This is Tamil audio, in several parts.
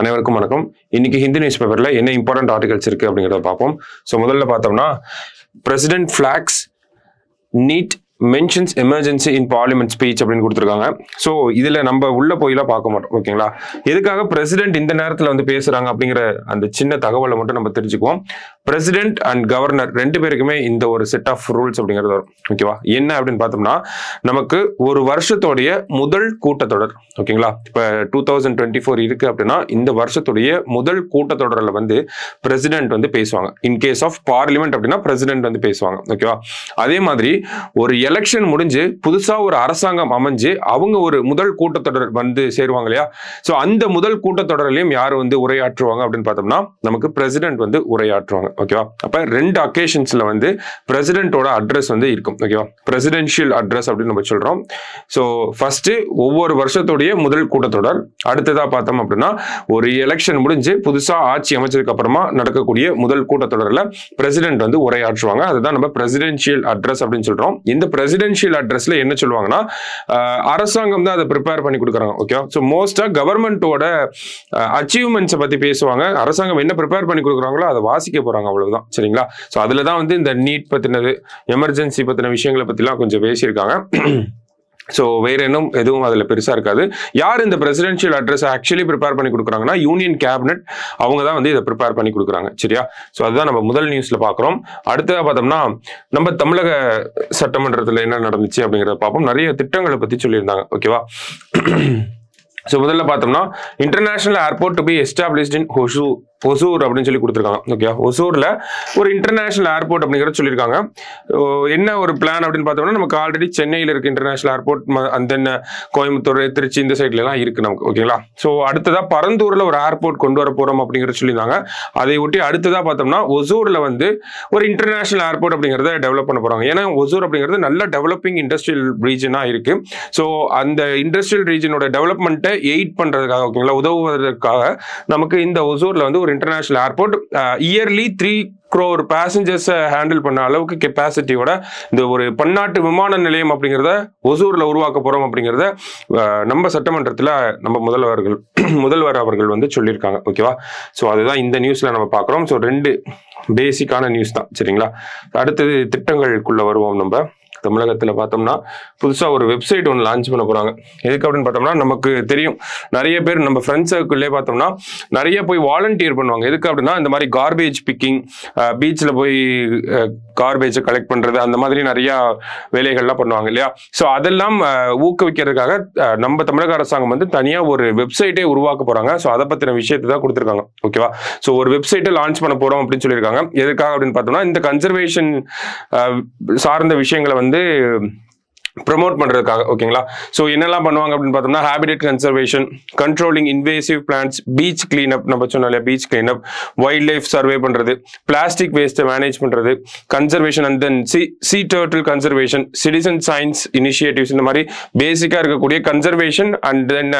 அனைவருக்கும் வணக்கம். இன்னைக்கு ஹிந்தி நியூஸ் பேப்பர்ல என்ன இம்பார்ட்டன்ட் ஆர்டிகல்ஸ் இருக்கு அப்படிங்கறத பார்ப்போம். சோ முதல்ல பார்த்தோம்னா president flags need mentions emergency in parliament speech அப்படின்னு கொடுத்துருக்காங்க. ஸோ இதுல நம்ம உள்ள போயெல்லாம் பார்க்க மாட்டோம். ஓகேங்களா, எதுக்காக பிரசிடென்ட் இந்த நேரத்தில் வந்து பேசுறாங்க அப்படிங்கிற அந்த சின்ன தகவலை மட்டும் நம்ம தெரிஞ்சுக்குவோம். பிரசிடென்ட் அண்ட் கவர்னர் ரெண்டு பேருக்குமே இந்த ஒரு செட் ஆஃப் ரூல்ஸ் அப்படிங்கிறது வரும். ஓகேவா, என்ன அப்படின்னு பார்த்தோம்னா நமக்கு ஒரு வருஷத்தோடைய முதல் கூட்டத்தொடர், ஓகேங்களா, இப்போ 2024 இருக்கு அப்படின்னா இந்த வருஷத்துடைய முதல் கூட்டத்தொடரில் வந்து பிரசிடென்ட் வந்து பேசுவாங்க. இன் கேஸ் ஆஃப் பார்லிமெண்ட் அப்படின்னா பிரசிடென்ட் வந்து பேசுவாங்க. ஓகேவா, அதே மாதிரி ஒரு எலெக்ஷன் முடிஞ்சு புதுசா ஒரு அரசாங்கம் அமைஞ்சு அவங்க ஒரு முதல் கூட்டத்தொடர் வந்து சேருவாங்க இல்லையா. ஸோ அந்த முதல் கூட்டத்தொடரிலையும் யார் வந்து உரையாற்றுவாங்க அப்படின்னு பார்த்தோம்னா நமக்கு பிரசிடென்ட் வந்து உரையாற்றுவாங்க. ஓகேவா, அப்ப ரெண்டு அக்கேஷன்ஸ்ல வந்து பிரசிடென்ட்டோட அட்ரஸ் வந்து இருக்கும். ஓகேவா, பிரசிடென்ஷியல் அட்ரஸ் அப்படின்னு நம்ம சொல்றோம். ஸோ ஃபர்ஸ்ட் ஒவ்வொரு வருஷத்துடைய முதல் கூட்டத்தொடர், அடுத்ததா பார்த்தோம் அப்படின்னா ஒரு எலெக்ஷன் முடிஞ்சு புதுசா ஆட்சி அமைச்சதுக்கு அப்புறமா நடக்கக்கூடிய முதல் கூட்டத்தொடரில் பிரசிடென்ட் வந்து உரையாற்றுவாங்க. அதுதான் நம்ம பிரசிடென்ஷியல் அட்ரஸ் அப்படின்னு சொல்றோம். இந்த பிரசிடென்ஷியல் அட்ரஸ்ல என்ன சொல்லுவாங்கன்னா அரசாங்கம் தான் அதை ப்ரிப்பேர் பண்ணி கொடுக்குறாங்க. ஓகே, ஸோ மோஸ்டா கவர்மெண்டோட அச்சீவ்மெண்ட்ஸை பத்தி பேசுவாங்க. அரசாங்கம் என்ன ப்ரிப்பேர் பண்ணி கொடுக்குறாங்களோ அதை வாசிக்க போறாங்க, அவ்வளவுதான். சரிங்களா, ஸோ அதுல தான் வந்து இந்த நீட் பத்தினது, எமர்ஜென்சி பத்தின விஷயங்களை பத்திலாம் கொஞ்சம் பேசியிருக்காங்க. ஸோ வேற இன்னும் எதுவும் அதில் பெருசாக இருக்காது. யார் இந்த பிரசிடென்ஷியல் அட்ரஸ் ஆக்சுவலி ப்ரிப்பேர் பண்ணி கொடுக்குறாங்கன்னா யூனியன் கேபினெட், அவங்க தான் வந்து இதை ப்ரிப்பேர் பண்ணி கொடுக்குறாங்க. சரியா, ஸோ அதுதான் நம்ம முதல் நியூஸ்ல பார்க்குறோம். அடுத்ததாக பார்த்தோம்னா நம்ம தமிழக சட்டமன்றத்தில் என்ன நடந்துச்சு அப்படிங்கிறத பார்ப்போம். நிறைய திட்டங்களை பற்றி சொல்லியிருந்தாங்க. ஓகேவா, ஸோ முதல்ல பார்த்தோம்னா international airport to be established இன் ஒசூர் அப்படின்னு சொல்லி கொடுத்துருக்காங்க. ஓகே, ஒசூர்ல ஒரு இன்டர்நேஷனல் ஏர்போர்ட் அப்படிங்கிறத சொல்லியிருக்காங்க. என்ன ஒரு பிளான் அப்படின்னு பார்த்தோம்னா நமக்கு ஆல்ரெடி சென்னையில் இருக்கு international airport, and then Coimbatore, Trichy இந்த சைட்ல எல்லாம் இருக்கு நமக்கு. ஓகேங்களா, ஸோ அடுத்ததா பரந்தூர்ல ஒரு ஏர்போர்ட் கொண்டு வர போறோம் அப்படிங்கிறத சொல்லியிருந்தாங்க. அதை ஒட்டி அடுத்ததா பார்த்தோம்னா ஒசூர்ல வந்து ஒரு இன்டர்நேஷனல் ஏர்போர்ட் அப்படிங்கிறத டெவலப் பண்ண போறாங்க. ஏன்னா ஒசூர் அப்படிங்கிறது நல்ல டெவலப்பிங் இண்டஸ்ட்ரியல் ரீஜனா இருக்கு. ஸோ அந்த இண்டஸ்ட்ரியல் ரீஜனோட டெவலப்மெண்ட்டை எய்ட் பண்றதுக்காக, ஓகேங்களா, உதவுவதற்காக நமக்கு இந்த ஒசூர்ல வந்து ஒரு international airport yearly 3 crore passengers handle பண்ண அளவுக்கு கெப்பாசிட்டியோட இந்த ஒரு பன்னாட்டு விமான நிலையம் அப்படிங்கிறத ஒசூர்ல உருவாக்க போறோம் அப்படிங்கிறத நம்ம சட்டமன்றத்தில் நம்ம முதல்வர் அவர்கள் வந்து சொல்லியிருக்காங்க. ஓகேவா, ஸோ அதுதான் இந்த நியூஸ்ல நம்ம பார்க்குறோம். ஸோ ரெண்டு பேசிக்கான நியூஸ் தான். சரிங்களா, அடுத்தது திட்டங்களுக்குள்ள வருவோம். நம்ம தமிழகத்தில் பார்த்தோம்னா புதுசா ஒரு வெப்சைட் ஒன்று லான்ச் பண்ண போறாங்க. எதுக்கு அப்படின்னு பார்த்தோம்னா நமக்கு தெரியும் நிறைய பேர் நம்ம ஃப்ரெண்ட்ஸ் சர்க்கிள்லேயே பார்த்தோம்னா நிறைய போய் வாலண்டியர் பண்ணுவாங்க. எதுக்கு அப்படின்னா இந்த மாதிரி கார்பேஜ் பிக்கிங், பீச்சில் போய் கார்பேஜை கலெக்ட் பண்றது, அந்த மாதிரி நிறைய வேலைகள்லாம் பண்ணுவாங்க இல்லையா. ஸோ அதெல்லாம் ஊக்குவிக்கிறதுக்காக நம்ம தமிழக அரசாங்கம் வந்து தனியா ஒரு வெப்சைட்டே உருவாக்க போறாங்க. ஸோ அதை பத்தின விஷயத்தை தான் கொடுத்துருக்காங்க. ஓகேவா, ஸோ ஒரு வெப்சைட்டை லான்ச் பண்ண போறோம் அப்படின்னு சொல்லியிருக்காங்க. எதுக்காக அப்படின்னு பார்த்தோம்னா இந்த கன்சர்வேஷன் சார்ந்த விஷயங்களை வந்து ப்ரமோட் பண்றதுக்காக. ஓகேங்களா, ஸோ என்னெல்லாம் பண்ணுவாங்க அப்படின்னு பார்த்தோம்னா habitat conservation, controlling invasive plants, beach cleanup, நம்ம சொன்னாலே beach cleanup, wildlife survey பண்றது, பிளாஸ்டிக் வேஸ்ட்டை மேனேஜ் பண்றது, conservation, and then sea turtle conservation, citizen science initiatives, இந்த மாதிரி பேசிக்கா இருக்கக்கூடிய conservation and then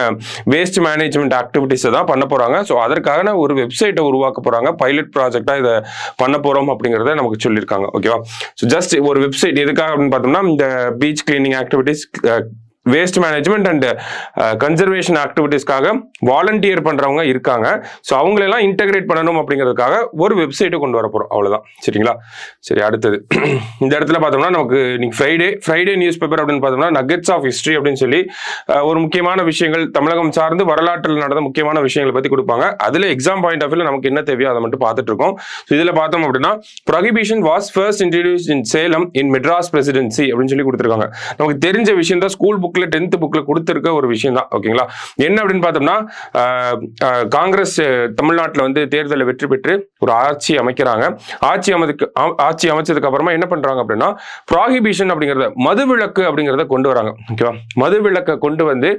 waste management ஆக்டிவிட்டிஸை தான் பண்ண போறாங்க. ஸோ அதற்கான ஒரு வெப்சைட்டை உருவாக்க போறாங்க. பைலட் ப்ராஜெக்டா இதை பண்ண போறோம் அப்படிங்கிறத நமக்கு சொல்லியிருக்காங்க. ஓகேவா, ஸோ ஜஸ்ட் ஒரு வெப்சைட் எதுக்காக அப்படின்னு பார்த்தோம்னா இந்த beach cleaning activities, waste management and conservation ஆக்டிவிட்டிஸ்க்காக வாலண்டியர் பண்றவங்க இருக்காங்க. ஸோ அவங்களெல்லாம் இன்டகிரேட் பண்ணணும் அப்படிங்கிறதுக்காக ஒரு வெப்சைட்டை கொண்டு வர போறோம். அவ்வளவுதான். சரிங்களா, சரி, அடுத்தது இந்த இடத்துல பார்த்தோம்னா நமக்கு இன்னைக்கு ஃப்ரைடே நியூஸ் பேப்பர் அப்படின்னு பார்த்தோம்னா நகெட்ஸ் ஆஃப் ஹிஸ்டரி அப்படின்னு சொல்லி ஒரு முக்கியமான விஷயங்கள் தமிழகம் சார்ந்து வரலாற்றில் நடந்த முக்கியமான விஷயங்களை பத்தி கொடுப்பாங்க. அதுல எக்ஸாம் பாயிண்ட் ஆஃப் வியூல நமக்கு என்ன தேவையோ அதை மட்டும் பார்த்துட்டு இருக்கோம். இதுல பார்த்தோம் அப்படின்னா prohibition was first introduced in Salem in Madras presidency அப்படின்னு சொல்லி கொடுத்துருக்காங்க. நமக்கு தெரிஞ்ச விஷயம் தான், ஸ்கூல் புக்ல 10th புக்ல கொடுத்திருக்க ஒரு விஷயம் தான். ஓகேங்களா, என்ன அப்படின்னு பார்த்தோம்னா காங்கிரஸ் தமிழ்நாட்டில் வந்து தேர்தலில் வெற்றி பெற்று ஒரு ஆட்சி அமைக்கிறாங்க. ஆட்சி அமைச்சதுக்கு அப்புறமா என்ன பண்றாங்க அப்படின்னா ப்ராஹிபிஷன் அப்படிங்கிறத, மதுவிலக்கு அப்படிங்கிறத கொண்டு வராங்க. ஓகேவா, மதுவிலக்கை கொண்டு வந்து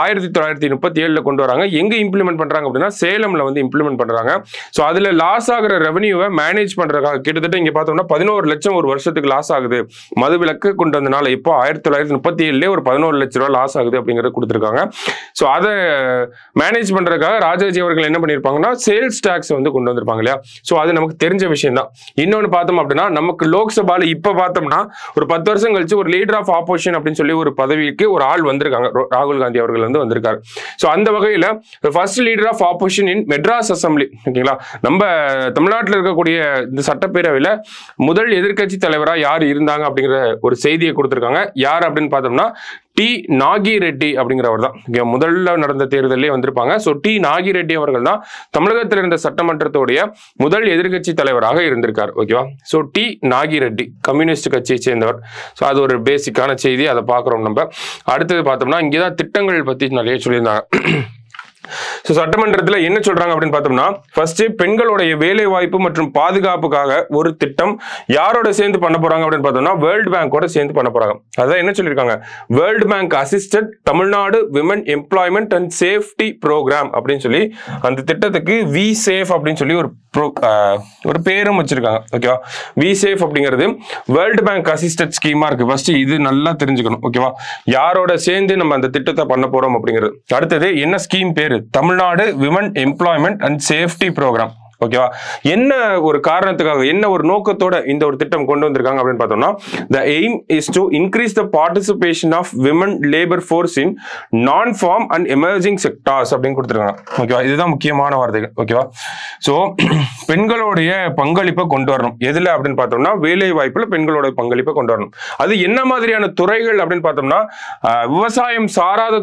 1937 கொண்டு வராங்க. எங்க இம்ப்ளிமெண்ட் பண்றாங்க அப்படின்னா சேலம்ல வந்து இம்ப்ளிமெண்ட் பண்றாங்க. ஸோ அதுல லாஸ் ஆகிற ரெவன்யூவை மேனேஜ் பண்றதுக்காக கிட்டத்தட்ட இங்க பார்த்தோம்னா 11 லட்சம் ஒரு வருஷத்துக்கு லாஸ் ஆகுது. மதுவிலக்கு கொண்டு வந்தனால இப்போ 1937 ஒரு 11 லட்ச ரூபாய் லாஸ் ஆகுது அப்படிங்கறத கொடுத்திருக்காங்க. சோ அதை மேனேஜ் பண்றதுக்காக ராஜாஜி அவர்கள் என்ன பண்ணிருப்பாங்கன்னா சேல்ஸ் டாக்ஸ் வந்து கொண்டு வந்திருப்பாங்க. சொல்லுவாங்க இல்லையா. ஸோ அது நமக்கு தெரிஞ்ச விஷயம் தான். இன்னொன்று பார்த்தோம் அப்படின்னா நமக்கு லோக்சபால இப்போ பார்த்தோம்னா ஒரு 10 வருஷம் கழிச்சு ஒரு லீடர் ஆஃப் ஆப்போசிஷன் அப்படின்னு சொல்லி ஒரு பதவிக்கு ஒரு ஆள் வந்திருக்காங்க. ராகுல் காந்தி அவர்கள் வந்து வந்திருக்காரு. ஸோ அந்த வகையில் first leader of opposition in Madras assembly, ஓகேங்களா. நம்ம தமிழ்நாட்டில் இருக்கக்கூடிய இந்த சட்டப்பேரவையில் முதல் எதிர்க்கட்சி தலைவராக யார் இருந்தாங்க அப்படிங்கிற ஒரு செய்தியை கொடுத்திருக்காங்க. யார் அப்படின்னு பார்த்தோம்னா டி நாகி ரெட்டி அப்படிங்கிறவர் தான். முதல்ல நடந்த தேர்தலே வந்திருப்பாங்க. ஸோ டி நாகி ரெட்டி அவர்கள் தான் தமிழகத்தில் இருந்த சட்டமன்றத்துடைய முதல் எதிர்க்கட்சி தலைவராக இருந்திருக்கார். ஓகேவா. ஸோ டி நாகி ரெட்டி கம்யூனிஸ்ட் கட்சியை சேர்ந்தவர். ஸோ அது ஒரு பேசிக்கான செய்தி, அதை பார்க்குறோம் நம்ம. அடுத்தது பார்த்தோம்னா இங்கே தான் திட்டங்கள் பற்றி நிறைய சொல்லியிருந்தாங்க. ஸோ சட்டமன்றத்தில் என்ன சொல்றாங்க அப்படின்னு பார்த்தோம்னா ஃபர்ஸ்ட் பெண்களுடைய வேலை வாய்ப்பு மற்றும் பாதுகாப்புக்காக ஒரு திட்டம் யாரோட சேர்ந்து பண்ண போறாங்க அப்படின்னு பார்த்தோம்னா வேர்ல்டு பேங்கோட சேர்ந்து பண்ண போறாங்க. அதான் என்ன சொல்லியிருக்காங்க, world bank assisted Tamil Nadu women employment and safety programme அப்படின்னு சொல்லி அந்த திட்டத்துக்கு வி சேஃப் அப்படின்னு சொல்லி ஒரு பேரும் வச்சிருக்காங்க. ஓகேவா. வி சேஃப் அப்படிங்கிறது வேர்ல்டு பேங்க் அசிஸ்டட் ஸ்கீமா இருக்கு. ஃபர்ஸ்ட் இது நல்லா தெரிஞ்சுக்கணும். ஓகேவா. யாரோட சேர்ந்து நம்ம அந்த திட்டத்தை பண்ண போறோம் அப்படிங்கிறது. அடுத்தது என்ன ஸ்கீம் பேரு, Tamil Nadu women employment and safety programme. ஓகேவா. என்ன ஒரு காரணத்துக்காக, என்ன ஒரு நோக்கத்தோட இந்த ஒரு திட்டம் கொண்டு வந்திருக்காங்க அப்படின்னு பார்த்தோம்னா the aim is to increase the participation of women labor force in non-farm and emerging sectors அப்படின்னு கொடுத்துருக்காங்க. ஓகேவா. இதுதான் முக்கியமான வார்த்தைகள். ஓகேவா. ஸோ பெண்களுடைய பங்களிப்பை கொண்டு வரணும். எதுல அப்படின்னு பார்த்தோம்னா வேலை வாய்ப்புல பெண்களோட பங்களிப்பை கொண்டு வரணும். அது என்ன மாதிரியான துறைகள் அப்படின்னு பார்த்தோம்னா விவசாயம் சாராத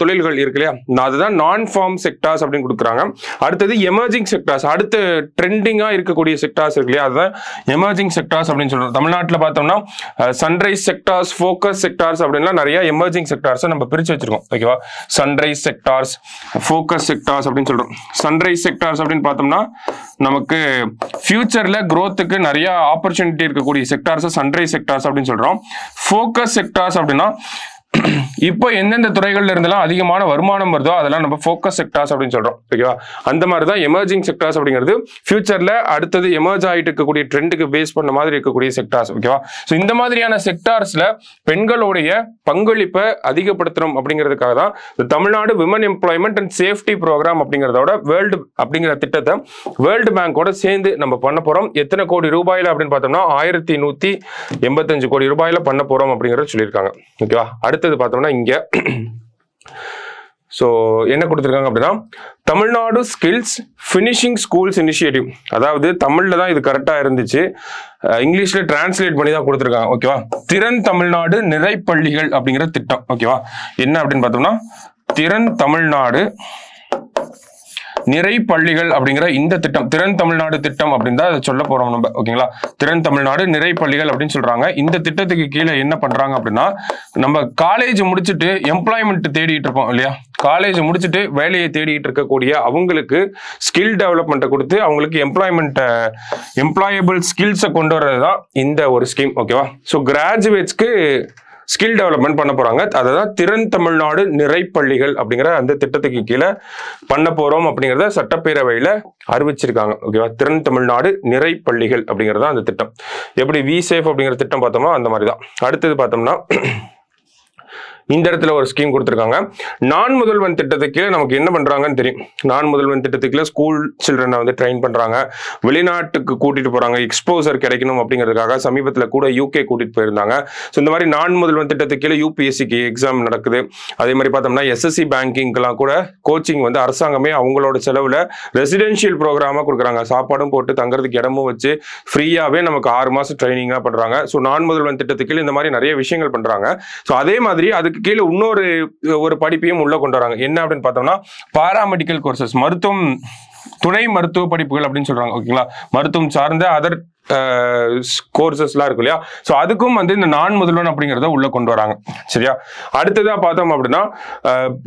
தொழில்கள் இருக்கு இல்லையா, அதுதான் நான் ஃபார்ம் செக்டார்ஸ் அப்படின்னு கொடுக்குறாங்க. அடுத்தது எமர்ஜிங் செக்டார்ஸ், அடுத்து ட்ரெண்டிங்கா இருக்கக்கூடிய செக்டார்ஸ் இருக்கு இல்லையா, அதுதான் எமர்ஜிங் செக்டார்ஸ் அப்படின்னு சொல்றோம். தமிழ்நாட்டில் பார்த்தோம்னா சன்ரைஸ் செக்டார்ஸ், ஃபோக்கஸ் செக்டார்ஸ் அப்படின்லாம் நிறைய எமர்ஜிங் செக்டார்ஸ் நம்ம பிரிச்சு வச்சிருக்கோம். ஓகேவா. சன்ரைஸ் செக்டார்ஸ், ஃபோக்கஸ் செக்டார்ஸ் அப்படின்னு சொல்றோம். சன்ரைஸ் செக்டார்ஸ் அப்படின்னு பார்த்தோம்னா நமக்கு ஃபியூச்சர்ல growthக்கு நிறைய ஆப்பர்ச்சுனிட்டி இருக்கக்கூடிய செக்டார்ஸ் சன்ரைஸ் செக்டார்ஸ் அப்படின்னு சொல்றோம். ஃபோக்கஸ் செக்டார்ஸ் அப்படின்னா இப்போ எந்தெந்த துறைகள்ல இருந்தெல்லாம் அதிகமான வருமானம் வருதோ அதெல்லாம் நம்ம ஃபோக்கஸ் செக்டார்ஸ் அப்படின்னு சொல்றோம். ஓகேவா. அந்த மாதிரி தான் எமர்ஜிங் செக்டார்ஸ் அப்படிங்கிறது ஃபியூச்சர்ல அடுத்தது எமர்ஜ் ஆகிட்டு இருக்கக்கூடிய ட்ரெண்டுக்கு பேஸ் பண்ண மாதிரி இருக்கக்கூடிய செக்டார்ஸ். ஓகேவா. ஸோ இந்த மாதிரியான செக்டார்ஸ்ல பெண்களுடைய பங்களிப்பை அதிகப்படுத்தணும் அப்படிங்கிறதுக்காக தான் Tamil Nadu women employment and safety programme அப்படிங்கிறதோட வேர்ல்டு அப்படிங்கிற திட்டத்தை வேர்ல்டு பேங்கோட சேர்ந்து நம்ம பண்ண போறோம். எத்தனை கோடி ரூபாயில அப்படின்னு பார்த்தோம்னா 1185 கோடி ரூபாயில பண்ண போறோம் அப்படிங்கறத சொல்லியிருக்காங்க. ஓகேவா. அடுத்தது பார்த்தோம்னா இங்க ஸோ என்ன கொடுத்துருக்காங்க அப்படின்னா Tamil Nadu skills finishing schools initiative, அதாவது தமிழ்ல தான் இது கரெக்டா இருந்துச்சு, இங்கிலீஷ்ல டிரான்ஸ்லேட் பண்ணி தான் கொடுத்துருக்காங்க. ஓகேவா. திறன் தமிழ்நாடு நிறைப்பள்ளிகள் அப்படிங்கிற திட்டம். ஓகேவா. என்ன அப்படின்னு பார்த்தோம்னா திறன் தமிழ்நாடு நிறை பள்ளிகள் அப்படிங்கிற இந்த திட்டம், திறன் தமிழ்நாடு திட்டம் அப்படின்னு தான் சொல்ல போறோம் நம்ம. ஓகேங்களா. திறன் தமிழ்நாடு நிறை பள்ளிகள் அப்படின்னு சொல்றாங்க. இந்த திட்டத்துக்கு கீழே என்ன பண்றாங்க அப்படின்னா நம்ம காலேஜ் முடிச்சுட்டு எம்ப்ளாய்மெண்ட் தேடிட்டு இருப்போம் இல்லையா, காலேஜ் முடிச்சுட்டு வேலையை தேடிட்டு இருக்கக்கூடிய அவங்களுக்கு ஸ்கில் டெவலப்மெண்ட்டை கொடுத்து அவங்களுக்கு எம்ப்ளாயபிள் ஸ்கில்ஸை கொண்டு வர்றது தான் இந்த ஒரு ஸ்கீம். ஓகேவா. ஸோ கிராஜுவேட்ஸ்க்கு ஸ்கில் டெவலப்மெண்ட் பண்ண போறாங்க. அதான் திறன் தமிழ்நாடு நிறைப்பள்ளிகள் அப்படிங்கிற அந்த திட்டத்துக்கு கீழே பண்ண போறோம் அப்படிங்கிறத சட்டப்பேரவையில அறிவிச்சிருக்காங்க. ஓகேவா. திறன் தமிழ்நாடு நிறைப்பள்ளிகள் அப்படிங்கிறதா அந்த திட்டம். எப்படி வி சேஃப் அப்படிங்கிற திட்டம் பார்த்தோமோ அந்த மாதிரி தான். அடுத்தது பார்த்தோம்னா இந்த இடத்துல ஒரு ஸ்கீம் கொடுத்துருக்காங்க. நான் முதல்வன் திட்டத்துக்கு நமக்கு என்ன பண்றாங்கன்னு தெரியும். நான் முதல்வன் திட்டத்துக்குள்ள ஸ்கூல் சில்ட்ரனை வந்து ட்ரெயின் பண்றாங்க, வெளிநாட்டுக்கு கூட்டிட்டு போறாங்க, எக்ஸ்போசர் கிடைக்கணும் அப்படிங்கிறதுக்காக சமீபத்தில் கூட யூகே கூட்டிட்டு போயிருந்தாங்க. ஸோ இந்த மாதிரி நான் முதல்வன் திட்டத்துக்கு யூபிஎஸ்சிக்கு எக்ஸாம் நடக்குது. அதே மாதிரி பார்த்தோம்னா எஸ்எஸ்சி பேங்கிங்லாம் கூட கோச்சிங் வந்து அரசாங்கமே அவங்களோட செலவுல ரெசிடென்ஷியல் ப்ரோக்ராமா கொடுக்குறாங்க. சாப்பாடும் போட்டு தங்குறதுக்கு இடமும் வச்சு ஃப்ரீயாவே நமக்கு 6 மாசம் ட்ரைனிங்கா பண்றாங்க. ஸோ நான் முதல்வன் திட்டத்துக்கு இந்த மாதிரி நிறைய விஷயங்கள் பண்றாங்க. ஸோ அதே மாதிரி அதுக்கு கீழே இன்னொரு படிப்பையும் உள்ள கொண்டு வராங்க. என்ன அப்படின்னு பார்த்தோம்னா பாராமெடிக்கல் கோர்சஸ், மருத்துவம் துணை மருத்துவ படிப்புகள் அப்படின்னு சொல்றாங்க. ஓகேங்களா. மருத்துவம் சார்ந்த அதர் கோர்சஸ்லாம் இருக்கு இல்லையா. ஸோ அதுக்கும் வந்து இந்த நான் முதல்வன் அப்படிங்கிறத உள்ள கொண்டு வராங்க. சரியா. அடுத்ததா பார்த்தோம் அப்படின்னா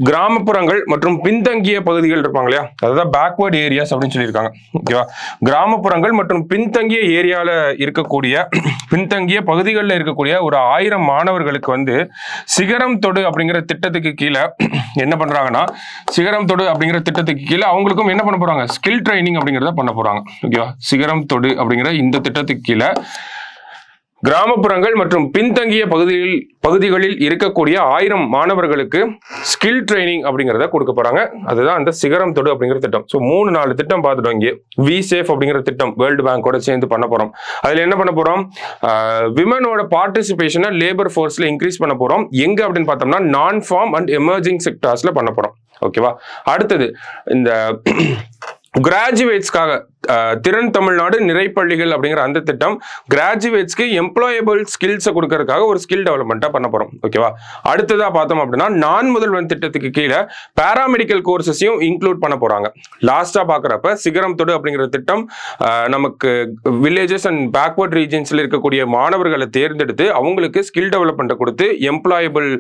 கிராமப்புறங்கள் மற்றும் பின்தங்கிய பகுதிகள் இருப்பாங்க இல்லையா, அதாவது பேக்வர்ட் ஏரியாஸ் அப்படின்னு சொல்லியிருக்காங்க. ஓகேவா. கிராமப்புறங்கள் மற்றும் பின்தங்கிய ஏரியால இருக்கக்கூடிய பின்தங்கிய பகுதிகளில் இருக்கக்கூடிய ஒரு 1000 மாணவர்களுக்கு வந்து சிகரம் தொடு அப்படிங்கிற திட்டத்துக்கு கீழே என்ன பண்றாங்கன்னா சிகரம் தொடு அப்படிங்கிற திட்டத்துக்கு கீழே அவங்களுக்கும் என்ன பண்ண போறாங்க, ஸ்கில் ட்ரைனிங் அப்படிங்கிறத பண்ண போறாங்க. ஓகேவா. சிகரம் தொடு அப்படிங்கிற இந்த திட்டத்துக்கு கீழே கிராமப்புறங்கள் மற்றும் பின்தங்கிய பகுதிகளில் இருக்கக்கூடிய 1000 மாணவர்களுக்கு ஸ்கில் ட்ரைனிங் அப்படிங்கிறத கொடுக்க போறாங்க. அதுதான் அந்த சிகரம் தொடு அப்படிங்கிற திட்டம். ஸோ 3-4 திட்டம் பார்த்துட்டோம். இங்கே வி சேஃப் அப்படிங்கிற திட்டம் வேர்ல்டு பேங்கோட சேர்ந்து பண்ண போறோம். அதுல என்ன பண்ண போறோம், விமனோட பார்ட்டிசிபேஷனை லேபர் ஃபோர்ஸ்ல இன்க்ரீஸ் பண்ண போறோம். எங்க அப்படின்னு பார்த்தோம்னா நான் ஃபார்ம் அண்ட் எமர்ஜிங் செக்டார்ஸ்ல பண்ண போறோம். ஓகேவா. அடுத்தது இந்த கிராஜுவேட்ஸ்க்காக திறன் தமிழ்நாடு நிறைப்பள்ளிகள் அப்படிங்கிற அந்த திட்டம் கிராஜுவேட்ஸ்க்கு எம்ப்ளாயபிள் ஸ்கில்ஸை கொடுக்கறதுக்காக ஒரு ஸ்கில் டெவலப்மெண்ட்டாக பண்ண போறோம். ஓகேவா. அடுத்ததா பார்த்தோம் அப்படின்னா நான் முதல்வன் திட்டத்துக்கு கீழே பாராமெடிக்கல் கோர்சஸையும் இன்க்ளூட் பண்ண போறாங்க. லாஸ்டா பாக்குறப்ப சிகரம் தொடு அப்படிங்கிற திட்டம் நமக்கு வில்லேஜஸ் அண்ட் பேக்வர்ட் ரீஜன்ஸ்ல இருக்கக்கூடிய மாணவர்களை தேர்ந்தெடுத்து அவங்களுக்கு ஸ்கில் டெவலப்மெண்ட்டை கொடுத்து எம்ப்ளாயபிள்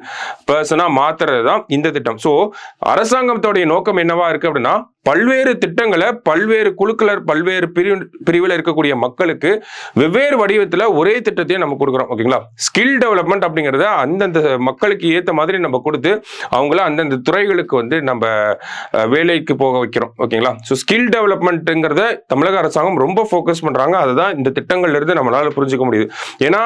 பர்சனா மாத்துறது தான் இந்த திட்டம். ஸோ அரசாங்கத்தோடைய நோக்கம் என்னவா இருக்கு அப்படின்னா பல்வேறு திட்டங்களை பல்வேறு குழுக்கள் பல்வேறு பிரிவில் இருக்கக்கூடிய மக்களுக்கு வெவ்வேறு வடிவத்தில் ஒரே திட்டத்தையும் நம்ம கொடுக்குறோம். ஓகேங்களா. ஸ்கில் டெவலப்மெண்ட் அப்படிங்கிறத அந்தந்த மக்களுக்கு ஏற்ற மாதிரி நம்ம கொடுத்து அவங்கள அந்தந்த துறைகளுக்கு வந்து நம்ம வேலைக்கு போக வைக்கிறோம். ஓகேங்களா. ஸோ ஸ்கில் டெவலப்மெண்ட்டுங்கிறத தமிழக அரசாங்கம் ரொம்ப ஃபோக்கஸ் பண்றாங்க. அதுதான் இந்த திட்டங்கள்ல இருந்து நம்மளால புரிஞ்சுக்க முடியுது. ஏன்னா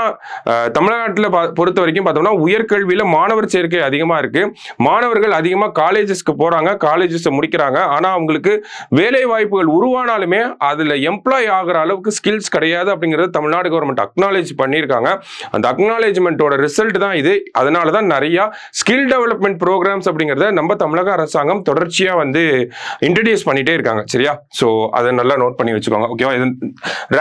தமிழ்நாட்டில் பொறுத்த வரைக்கும் பார்த்தோம்னா உயர்கல்வியில மாணவர் சேர்க்கை அதிகமா இருக்கு. மாணவர்கள் அதிகமா காலேஜஸ்க்கு போறாங்க, காலேஜஸ் முடிக்கிறாங்க. ஆனா அவங்களுக்கு வேலை வாய்ப்புகள் உருவானாலுமே அதுல எம்ப்ளாய் ஆகிற அளவுக்கு ஸ்கில்ஸ் கிடையாது அப்படிங்கிறது தமிழ்நாடு கவர்மெண்ட் அக்னாலேஜ் பண்ணியிருக்காங்க. அந்த அக்னாலேஜ்மெண்ட்டோட ரிசல்ட் தான் இது. அதனால தான் நிறைய ஸ்கில் டெவலப்மெண்ட் ப்ரோக்ராம்ஸ் அப்படிங்கிறத நம்ம தமிழக அரசாங்கம் தொடர்ச்சியா வந்து இன்ட்ரடியூஸ் பண்ணிட்டே இருக்காங்க. சரியா. ஸோ அதை நல்லா நோட் பண்ணி வச்சுக்கோங்க. ஓகேவா.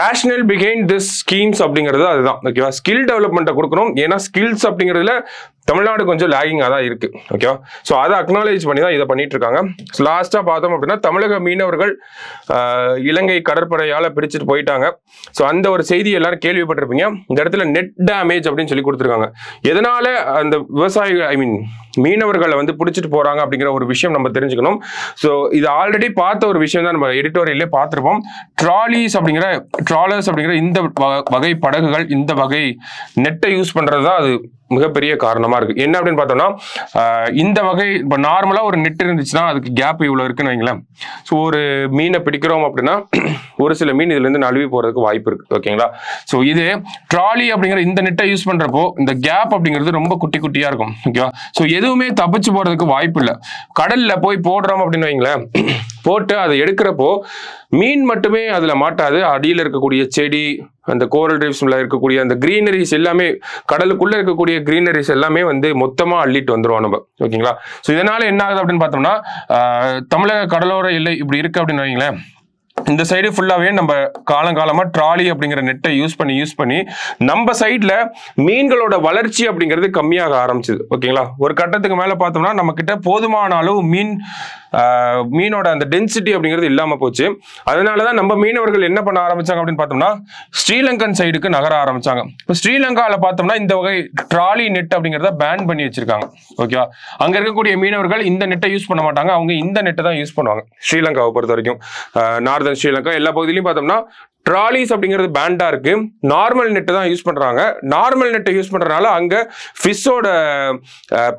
ரேஷனல் பிஹைண்ட் திஸ் ஸ்கீம்ஸ் அப்படிங்கிறது அதுதான். ஓகேவா. ஸ்கில் டெவலப்மெண்ட்டை கொடுக்கணும். ஏன்னா ஸ்கில்ஸ் அப்படிங்கிறதுல தமிழ்நாடு கொஞ்சம் லேகிங்காக தான் இருக்கு. ஓகேவா. ஸோ அதை அக்னாலேஜ் பண்ணி தான் இதை பண்ணிட்டு இருக்காங்க. லாஸ்டா பார்த்தோம் அப்படின்னா தமிழக மீனவர்கள் இலங்கை கடற்படையால பிடிச்சிட்டு போயிட்டாங்க. ஸோ அந்த ஒரு செய்தி எல்லாரும் கேள்விப்பட்டிருப்பீங்க. இந்த இடத்துல நெட் டேமேஜ் அப்படின்னு சொல்லி கொடுத்துருக்காங்க. எதனால அந்த விவசாயிகள் மீனவர்களை வந்து பிடிச்சிட்டு போறாங்க அப்படிங்கிற ஒரு விஷயம் நம்ம தெரிஞ்சுக்கணும். ஸோ இது ஆல்ரெடி பார்த்த ஒரு விஷயம் தான் நம்ம எடிட்டோரியல்லே பார்த்துருப்போம். ட்ராலர்ஸ் அப்படிங்கிற இந்த வகை படகுகள் இந்த வகை நெட்டை யூஸ் பண்றது தான் அது மிகப்பெரிய காரணமா இருக்கு. என்ன அப்படின்னு பார்த்தோம்னா இந்த வகை இப்போ நார்மலா ஒரு நெட் இருந்துச்சுன்னா அதுக்கு கேப் இவ்வளவு இருக்குன்னு வைங்களேன். ஸோ ஒரு மீனை பிடிக்கிறோம் அப்படின்னா ஒரு சில மீன் இதுல இருந்து நழுவி போறதுக்கு வாய்ப்பு இருக்கு. ஓகேங்களா. ஸோ இது ட்ராலி அப்படிங்கிற இந்த நெட்டை யூஸ் பண்றப்போ இந்த கேப் அப்படிங்கிறது ரொம்ப குட்டி குட்டியா இருக்கும். ஓகேவா. ஸோ எதுவுமே தப்பிச்சு போறதுக்கு வாய்ப்பு இல்லை. கடல்ல போய் போடுறோம் அப்படின்னு வைங்களேன், போட்டு அதை எடுக்கிறப்போ மீன் மட்டுமே அதுல மாட்டாது. அடியில் இருக்கக்கூடிய செடி, அந்த கோரல் ரீஃப்ஸ்ல இருக்கக்கூடிய அந்த கிரீனரிஸ் எல்லாமே, கடலுக்குள்ள இருக்கக்கூடிய கிரீனரிஸ் எல்லாமே வந்து மொத்தமா அள்ளிட்டு வந்துருவோம் நம்ம. ஓகேங்களா. ஸோ இதனால என்ன ஆகுது அப்படின்னு பார்த்தோம்னா தமிழக கடலோர எல்லை இப்படி இருக்கு அப்படின்னு வைங்களேன், இந்த சைடு ஃபுல்லாவே நம்ம காலங்காலமா ட்ராலி அப்படிங்கிற நெட்டை யூஸ் பண்ணி நம்ம சைட்ல மீன்களோட வளர்ச்சி அப்படிங்கிறது கம்மியாக ஆரம்பிச்சது. ஓகேங்களா. ஒரு கட்டத்துக்கு மேல பார்த்தோம்னா நம்ம கிட்ட போதுமான அளவு மீனோட அந்த டென்சிட்டி அப்படிங்கிறது இல்லாம போச்சு. அதனாலதான் நம்ம மீனவர்கள் என்ன பண்ண ஆரம்பிச்சாங்க அப்படின்னு பார்த்தோம்னா ஸ்ரீலங்கன் சைடுக்கு நகர ஆரம்பிச்சாங்க. இப்போ ஸ்ரீலங்கால பார்த்தோம்னா இந்த வகை ட்ராலி நெட் அப்படிங்கிறத பேன் பண்ணி வச்சிருக்காங்க. ஓகேவா. அங்க இருக்கக்கூடிய மீனவர்கள் இந்த நெட்டை யூஸ் பண்ண மாட்டாங்க, அவங்க இந்த நெட்டை தான் யூஸ் பண்ணுவாங்க. ஸ்ரீலங்காவை பொறுத்த வரைக்கும் நார்தன் ஸ்ரீலங்கா எல்லா பகுதியிலையும் பார்த்தோம்னா ட்ராலிஸ் அப்படிங்கிறது பேண்டா இருக்கு. நார்மல் நெட்டை தான் யூஸ் பண்றாங்க. நார்மல் நெட்டை யூஸ் பண்றதுனால அங்க ஃபிஷ்ஷோட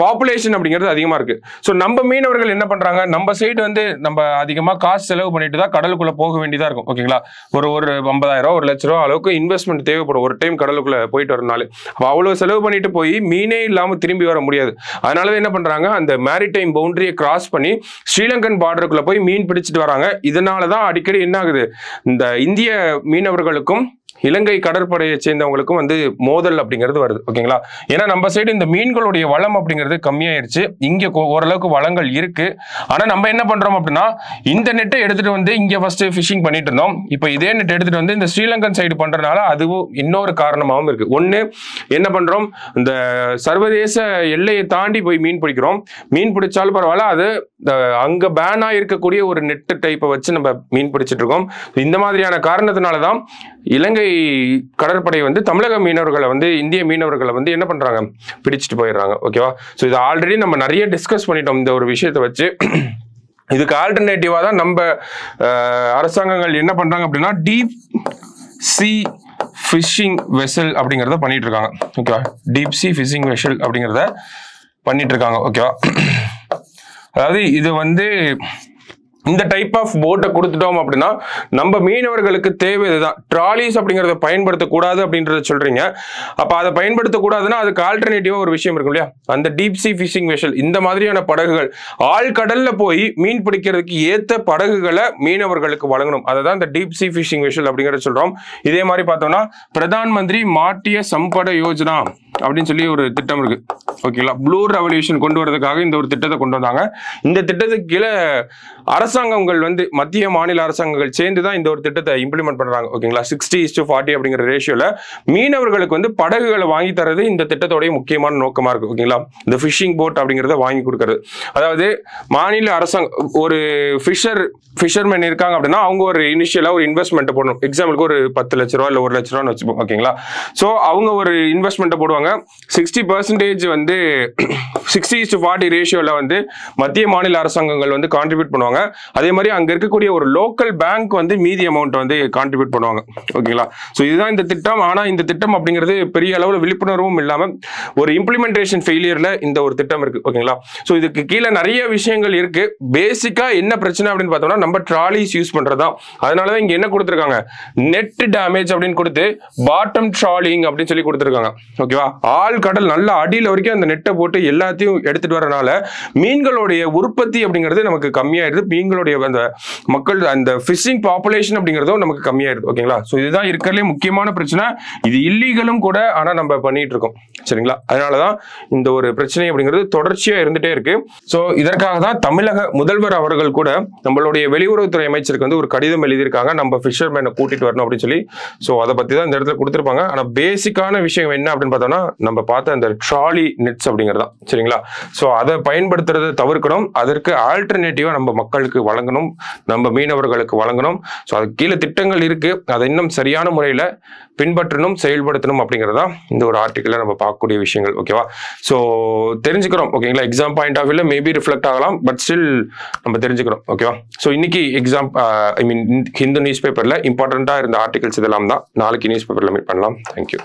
பாப்புலேஷன் அப்படிங்கிறது அதிகமா இருக்கு. ஸோ நம்ம மீனவர்கள் என்ன பண்றாங்க, நம்ம சைடு வந்து நம்ம அதிகமா காசு செலவு பண்ணிட்டு தான் கடலுக்குள்ள போக வேண்டியதா இருக்கும். ஓகேங்களா. ஒரு 50,000 1 லட்ச ரூபா அளவுக்கு இன்வெஸ்ட்மெண்ட் தேவைப்படும் ஒரு டைம் கடலுக்குள்ள போயிட்டு வரனால. அவ்வளவு செலவு பண்ணிட்டு போய் மீனே இல்லாம திரும்பி வர முடியாது. அதனால என்ன பண்றாங்க, அந்த மேரிடைம் பவுண்டரியை கிராஸ் பண்ணி ஸ்ரீலங்கன் பார்டருக்குள்ள போய் மீன் பிடிச்சிட்டு வராங்க. இதனாலதான் அடிக்கடி என்ன ஆகுது, இந்த இந்திய மீனவர்களுக்கும் இலங்கை கடற்படையை சேர்ந்தவங்களுக்கும் வந்து மோதல் அப்படிங்கிறது வருது. ஓகேங்களா. ஏன்னா நம்ம சைடு இந்த மீன்களுடைய வளம் அப்படிங்கிறது கம்மியாயிருச்சு. இங்க ஓரளவுக்கு வளங்கள் இருக்கு. ஆனா நம்ம என்ன பண்றோம் அப்படின்னா இந்த நெட்டை எடுத்துட்டு வந்து இங்க ஃபர்ஸ்ட் ஃபிஷிங் பண்ணிட்டு இருந்தோம். இப்போ இதே நெட் எடுத்துட்டு வந்து இந்த ஸ்ரீலங்கன் சைடு பண்றதுனால அதுவும் இன்னொரு காரணமாகவும் இருக்கு. ஒண்ணு என்ன பண்றோம், இந்த சர்வதேச எல்லையை தாண்டி போய் மீன் பிடிக்கிறோம். மீன் பிடிச்சாலும் பரவாயில்ல, அது அங்க பேனா இருக்கக்கூடிய ஒரு நெட் டைப்பை வச்சு நம்ம மீன் பிடிச்சிட்டு இருக்கோம். இந்த மாதிரியான காரணத்தினாலதான் இலங்கை கடற்படை வந்து தமிழக மீனவர்களை வந்து இந்திய மீனவர்களை வந்து என்ன பண்றாங்க, பிடிச்சிட்டு போயிடுறாங்க. ஓகேவா. ஸோ இது ஆல்ரெடி நம்ம நிறைய டிஸ்கஸ் பண்ணிட்டோம் இந்த ஒரு விஷயத்தை வச்சு. இதுக்கு ஆல்டர்னேட்டிவா தான் நம்ம அரசாங்கங்கள் என்ன பண்றாங்க அப்படின்னா டீப் சி ஃபிஷிங் வெசல் அப்படிங்கிறத பண்ணிட்டு இருக்காங்க. ஓகேவா. டீப் சி ஃபிஷிங் வெசல் அப்படிங்கிறத பண்ணிட்டு இருக்காங்க. ஓகேவா. அதாவது இது வந்து இந்த டைப் ஆஃப் போட்டை கொடுத்துட்டோம் அப்படின்னா நம்ம மீனவர்களுக்கு தேவை இதுதான். ட்ராலிஸ் அப்படிங்கிறத பயன்படுத்தக்கூடாது அப்படின்றத சொல்றீங்க. அப்ப அதை பயன்படுத்தக்கூடாதுன்னா அதுக்கு ஆல்டர்னேட்டிவா ஒரு விஷயம் இருக்கும் இல்லையா, அந்த டீப் சி ஃபிஷிங் வெஷல், இந்த மாதிரியான படகுகள் ஆழ்கடல்ல போய் மீன் பிடிக்கிறதுக்கு ஏத்த படகுகளை மீனவர்களுக்கு வழங்கணும். அதை தான் இந்த டீப் சி ஃபிஷிங் வெஷல் அப்படிங்கிறத சொல்றோம். இதே மாதிரி பார்த்தோம்னா பிரதான் மந்திரி மாட்டிய சம்பட யோஜனா அப்படின்னு சொல்லி ஒரு திட்டம் இருக்கு. ஓகேங்களா, ப்ளூ ரெவல்யூஷன் கொண்டு வரதுக்காக இந்த ஒரு திட்டத்தை கொண்டு வந்தாங்க. இந்த திட்டத்துக்கு கீழே அரசாங்கங்கள் வந்து மத்திய மாநில அரசாங்கங்கள் சேர்ந்து தான் இந்த ஒரு திட்டத்தை இம்ப்ளிமெண்ட் பண்றாங்க. ஓகேங்களா, 60:40 அப்படிங்கிற ரேஷியோல மீனவர்களுக்கு வந்து படகுகளை வாங்கி தரது இந்த திட்டத்தோடைய முக்கியமான நோக்கமா இருக்கு. ஓகேங்களா, இந்த ஃபிஷிங் போட் அப்படிங்கிறத வாங்கி கொடுக்கறது. அதாவது மாநில அரசாங்கம் ஒரு ஃபிஷர்மேன் இருக்காங்க அப்படின்னா அவங்க ஒரு இனிஷியலா ஒரு இன்வெஸ்ட்மெண்ட் போடணும். எக்ஸாம்பிளுக்கு ஒரு 10 லட்ச ரூபா இல்லை 1 லட்ச ரூபான்னு வச்சுப்போம். ஓகேங்களா, ஸோ அவங்க ஒரு இன்வெஸ்ட்மெண்ட் போடுவாங்க. 60% வந்து 60:40 ரேஷியோல வந்து மத்திய மாநில அரசாங்கங்கள் வந்து கான்ட்ரிபியூட் பண்ணுவாங்க. அதே மாதிரி அங்க இருக்கக்கூடிய ஒரு லோக்கல் பேங்க் வந்து மீதி அமௌண்ட் வந்து கான்ட்ரிபியூட் பண்ணுவாங்க. ஓகேங்களா, ஸோ இதுதான் இந்த திட்டம். ஆனா இந்த திட்டம் அப்படிங்கிறது பெரிய அளவில் விழிப்புணர்வும் இல்லாம ஒரு இம்ப்ளிமெண்டேஷன் ஃபெயிலியர்ல இந்த ஒரு திட்டம் இருக்கு. ஓகேங்களா, ஸோ இதுக்கு கீழே நிறைய விஷயங்கள் இருக்கு. பேசிக்கா என்ன பிரச்சனை அப்படின்னு பார்த்தோம்னா நம்ம ட்ராலிஸ் யூஸ் பண்றதா. அதனாலதான் இங்க என்ன கொடுத்துருக்காங்க, நெட் டேமேஜ் அப்படின்னு கொடுத்து பாட்டம் ட்ராலிங் அப்படின்னு சொல்லி கொடுத்துருக்காங்க. ஓகேவா, ஆள் கடல் நல்ல அடியில் வரைக்கும் அந்த நெட்டை போட்டு எல்லாத்தையும் எடுத்துட்டு வரனால மீன்களுடைய உற்பத்தி அப்படிங்கிறது நமக்கு கம்மியாயிருது. மீன்களுடைய அந்த மக்கள் அந்த ஃபிஷிங் பாப்புலேஷன் அப்படிங்கிறதும் நமக்கு கம்மியாயிருது. ஓகேங்களா, ஸோ இதுதான் இருக்கிறதுலே முக்கியமான பிரச்சனை. இது இல்லீகலும் கூட, ஆனா நம்ம பண்ணிட்டு இருக்கோம். சரிங்களா, அதனாலதான் இந்த ஒரு பிரச்சனை அப்படிங்கிறது தொடர்ச்சியா இருந்துட்டே இருக்கு. ஸோ இதற்காக தான் தமிழக முதல்வர் அவர்கள் கூட நம்மளுடைய வெளியுறவுத்துறை அமைச்சருக்கு வந்து ஒரு கடிதம் எழுதியிருக்காங்க, நம்ம ஃபிஷர்மேனை கூட்டிட்டு வரணும் அப்படின்னு சொல்லி. ஸோ அதை பத்தி தான் இந்த இடத்துல கொடுத்துருப்பாங்க. ஆனா பேசிக்கான விஷயம் என்ன அப்படின்னு பார்த்தோம்னா நம்ம பார்த்த அந்த ட்ராலி நெட்ஸ் அப்படிங்கிறதா. சரிங்களா, ஸோ அதை பயன்படுத்துறதை தவிர்க்கணும். அதற்கு ஆல்டர்னேட்டிவா நம்ம மக்களுக்கு வழங்கணும், நம்ம மீனவர்களுக்கு வழங்கணும். ஸோ அதுக்கு கீழே திட்டங்கள் இருக்கு, அதை இன்னும் சரியான முறையில் பின்பற்றணும், செயல்படுத்தணும் அப்படிங்கிறதா இந்த ஒரு ஆர்டிக்கல்ல நம்ம பார்க்கக்கூடிய விஷயங்கள். ஓகேவா, ஸோ தெரிஞ்சுக்கிறோம். ஓகேங்களா, எக்ஸாம் பாயிண்ட் ஆஃப் வியூல மேபி ரிஃப்ளெக்ட் ஆகலாம், பட் ஸ்டில் நம்ம தெரிஞ்சுக்கிறோம். ஓகேவா, ஸோ இன்னைக்கு எக்ஸாம் ஹிந்து நியூஸ் பேப்பர்ல இம்பார்ட்டண்டா இருந்த ஆர்டிகல்ஸ் இதெல்லாம் தான். நாளைக்கு நியூஸ் பேப்பர்ல மீட் பண்ணலாம். தேங்க்யூ.